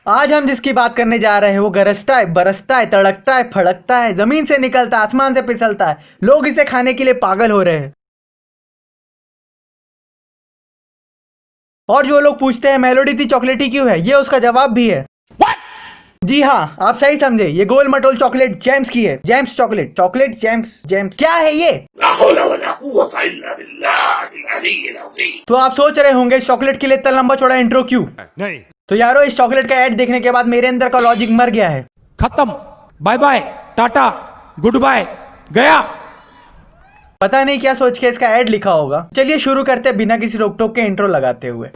आज हम जिसकी बात करने जा रहे हैं वो गरजता है, बरसता है, तड़कता है, फड़कता है, जमीन से निकलता है, आसमान से फिसलता है, लोग इसे खाने के लिए पागल हो रहे हैं। और जो लोग पूछते हैं मेलोडी इतनी चॉकलेटी क्यों है, ये उसका जवाब भी है। जी हाँ, आप सही समझे, ये गोल मटोल चॉकलेट जेम्स की है। James chocolate, chocolate James, James क्या है ये? तो आप सोच रहे होंगे इस चॉकलेट के लिए इतना लंबा चौड़ा इंट्रो क्यों? नहीं। तो यारो, इस चॉकलेट का ऐड देखने के बाद मेरे अंदर का लॉजिक मर गया है। खत्म, bye bye, tata, goodbye, गया। पता नहीं क्या सोच के इसका ऐड लिखा होगा। चलिए शुरू करते हैं बिना किसी रोक टोक के इंट्रो लगाते हुए।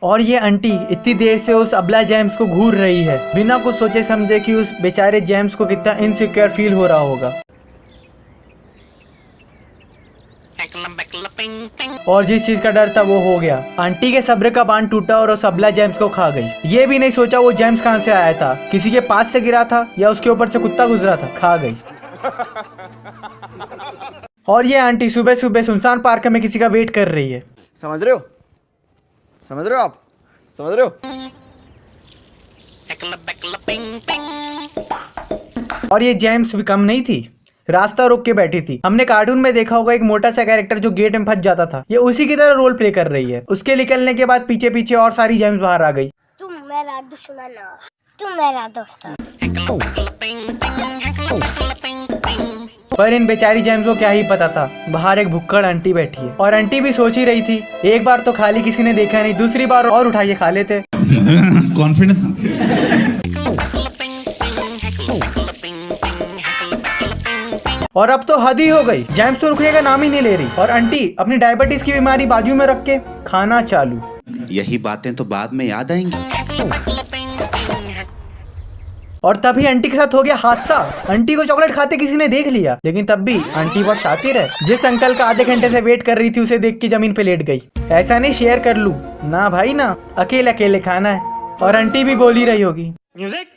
और ये आंटी इतनी देर से उस अबला जेम्स को घूर रही है, बिना कुछ सोचे समझे कि उस बेचारे जेम्स को कितना इनसिक्योर फील हो रहा होगा। और जिस चीज का डर था वो हो गया। आंटी के सब्र का बांध टूटा और उस अबला जेम्स को खा गई। ये भी नहीं सोचा वो जेम्स कहां से आया था, किसी के पास से गिरा था या उसके ऊपर से कुत्ता गुजरा था, खा गई। और ये आंटी सुबह सुबह सुनसान पार्क में किसी का वेट कर रही है। समझ रहे हो? समझ रहे हो आप? समझ रहे हो? और ये जेम्स भी कम नहीं थी, रास्ता रोक के बैठी थी। हमने कार्टून में देखा होगा एक मोटा सा कैरेक्टर जो गेट में फंस जाता था, ये उसी की तरह रोल प्ले कर रही है। उसके निकलने के बाद पीछे पीछे और सारी जेम्स बाहर आ गई। तुम मेरा दुश्मन हो, तुम मेरा दोस्त हो। पर इन बेचारी जेम्स को क्या ही पता था, बाहर एक भुक्कड़ आंटी बैठी है। और आंटी भी सोच ही रही थी, एक बार तो खाली किसी ने देखा नहीं, दूसरी बार और उठा के खा लेते। कॉन्फिडेंस। और अब तो हद ही हो गई, जेम्स तो रुकने का नाम ही नहीं ले रही। और आंटी अपनी डायबिटीज की बीमारी बाजू में रख के खाना चालू। यही बातें तो बाद में याद आएंगी। और तभी आंटी के साथ हो गया हादसा। आंटी को चॉकलेट खाते किसी ने देख लिया, लेकिन तब भी आंटी बहुत शातिर है। जिस अंकल का आधे घंटे से वेट कर रही थी उसे देख के जमीन पे लेट गई। ऐसा नहीं शेयर कर लूं ना भाई ना, अकेले अकेले खाना है। और आंटी भी बोल ही रही होगी, म्यूजिक।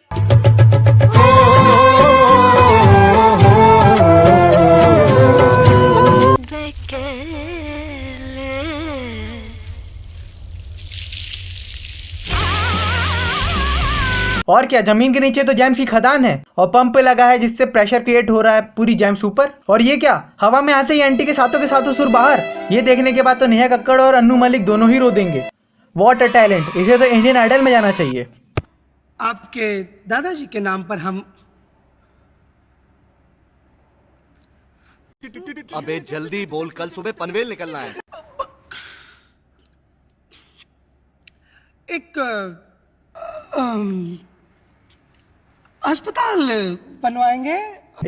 और क्या, जमीन के नीचे तो जेम्स की खदान है और पंप पे लगा है जिससे प्रेशर क्रिएट हो रहा है पूरी जेम्स ऊपर। और ये क्या, हवा में आते ही आंटी के साथों सुर बाहर। ये देखने के बाद तो नेहा कक्कड़ और अन्नू मलिक दोनों ही रो देंगे। व्हाट अ टैलेंट, इसे तो इंडियन आइडल में जाना चाहिए। आपके दादाजी के नाम पर हम अबे जल्दी बोल, कल सुबह पनवेल निकलना है। एक अस्पताल बनवाएंगे।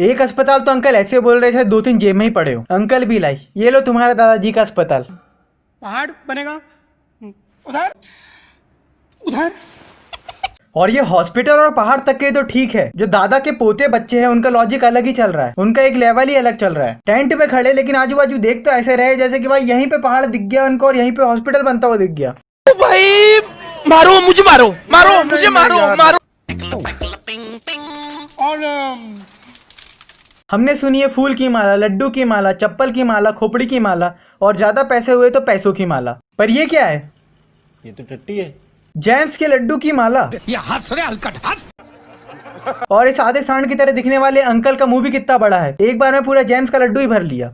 एक अस्पताल तो अंकल ऐसे बोल रहे थे, 2-3 जेब में ही पड़े हो। अंकल भी लाई, ये लो तुम्हारा दादाजी का अस्पताल। पहाड़ बनेगा उधर उधर। और ये हॉस्पिटल और पहाड़ तक के तो ठीक है, जो दादा के पोते बच्चे हैं उनका लॉजिक अलग ही चल रहा है, उनका एक लेवल ही अलग चल रहा है। टेंट में खड़े लेकिन आजू बाजू देख तो ऐसे रहे जैसे कि भाई यहीं पे पहाड़ दिख गया उनको और यहीं पे हॉस्पिटल बनता हुआ दिख गया। भाई मारो मुझे, मारो मारो मुझे, मारो मारो। और हमने सुनी है फूल की माला, लड्डू की माला, चप्पल की माला, खोपड़ी की माला और ज्यादा पैसे हुए तो पैसों की माला। पर ये क्या है? ये तो टट्टी है। जेम्स के लड्डू की माला। ये हंस रहे हलकट हंस। और इस आधे सांड की तरह दिखने वाले अंकल का मुंह भी कितना बड़ा है, एक बार में पूरा जेम्स का लड्डू ही भर लिया।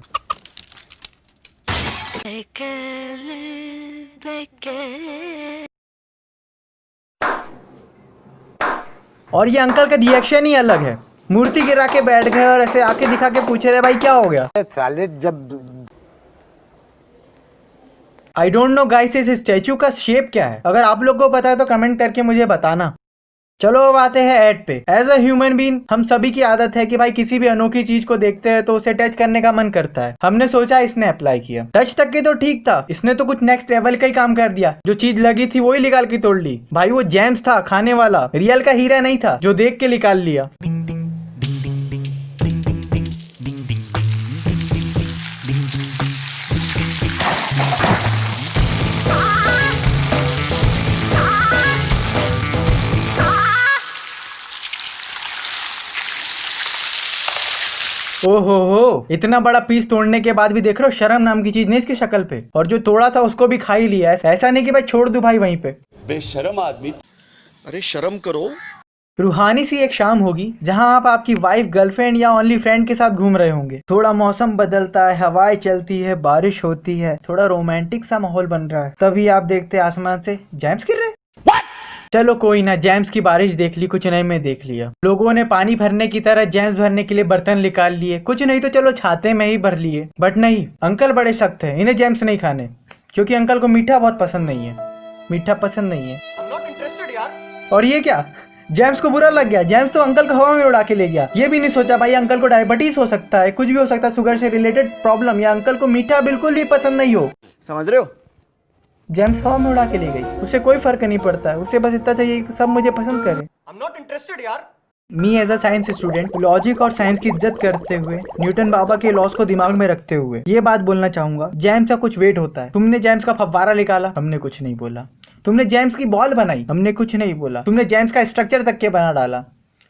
और ये अंकल का रिएक्शन ही अलग है, मूर्ति गिरा के बैठ गए और ऐसे आके दिखा के पूछे रहे भाई क्या हो गया। साले जब आई डोंट नो गाइस, इस स्टैचू का शेप क्या है? अगर आप लोग को पता है तो कमेंट करके मुझे बताना। चलो अब आते हैं ऐड पे। एज अ ह्यूमन बीइंग हम सभी की आदत है कि भाई किसी भी अनोखी चीज को देखते हैं तो उसे टच करने का मन करता है। हमने सोचा इसने अप्लाई किया, टच तक के तो ठीक था, इसने तो कुछ नेक्स्ट लेवल का ही काम कर दिया। जो चीज लगी थी वही निकाल के तोड़ ली। भाई वो जेम्स था खाने वाला, रियल का हीरा नहीं था जो देख के निकाल लिया। ओहो हो, इतना बड़ा पीस तोड़ने के बाद भी देख रहे हो शर्म नाम की चीज नहीं इसकी शक्ल पे। और जो तोड़ा था उसको भी खा ही लिया। ऐसा नहीं कि भाई छोड़ दूं भाई वहीं पे। बेशरम आदमी। अरे शर्म करो। रूहानी सी एक शाम होगी जहां आप आपकी वाइफ, गर्लफ्रेंड या ओनली फ्रेंड के साथ घूम रहे होंगे। थोड़ा मौसम बदलता है, हवाएं चलती है, बारिश होती है, थोड़ा रोमांटिक सा माहौल बन रहा है। तभी आप देखते आसमान से जैम्स गिर रहे। चलो कोई ना, जैम्स की बारिश देख ली, कुछ नहीं में देख लिया। लोगों ने पानी भरने की तरह जैम्स भरने के लिए बर्तन निकाल लिए, कुछ नहीं तो चलो छाते में ही भर लिए। बट नहीं, अंकल बड़े सख्त है, इन्हें जैम्स नहीं खाने, क्योंकि अंकल को मीठा बहुत पसंद नहीं है। मीठा पसंद नहीं है। और ये क्या, जेम्स को बुरा लग गया। जेम्स तो अंकल को हवा में उड़ा के ले गया। ये भी नहीं सोचा भाई अंकल को डायबिटीज हो सकता है, कुछ भी हो सकता है, शुगर से रिलेटेड प्रॉब्लम, या अंकल को मीठा बिल्कुल भी पसंद नहीं हो। समझ रहे हो? जेम्स हवा में उड़ा के ले गई, उसे कोई फर्क नहीं पड़ता है, उसे बस इतना चाहिए कि सब मुझे पसंद करे। I'm not interested यार। Me as a science student, logic और साइंस की इज्जत करते हुए, न्यूटन बाबा के लॉस को दिमाग में रखते हुए ये बात बोलना चाहूंगा, जेम्स का कुछ वेट होता है। तुमने जेम्स का फव्वारा निकाला, हमने कुछ नहीं बोला। तुमने जेम्स की बॉल बनाई, हमने कुछ नहीं बोला। तुमने जेम्स का स्ट्रक्चर तक के बना डाला,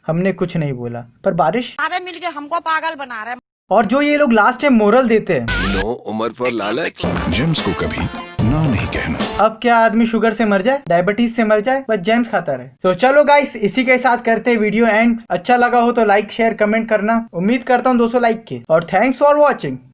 हमने कुछ नहीं बोला। पर बारिश सारे मिलके हमको पागल बना रहे हैं। और जो ये लोग लास्ट टाइम मोरल देते हैं, नो उम्र पर लालच, जेम्स को कभी ना नहीं कहना। अब क्या आदमी शुगर से मर जाए, डायबिटीज से मर जाए, बस जेम्स खाता रहे। तो चलो गाइस, इसी के साथ करते हैं वीडियो एंड। अच्छा लगा हो तो लाइक शेयर कमेंट करना, उम्मीद करता हूँ 200 लाइक के। और थैंक्स फॉर वॉचिंग।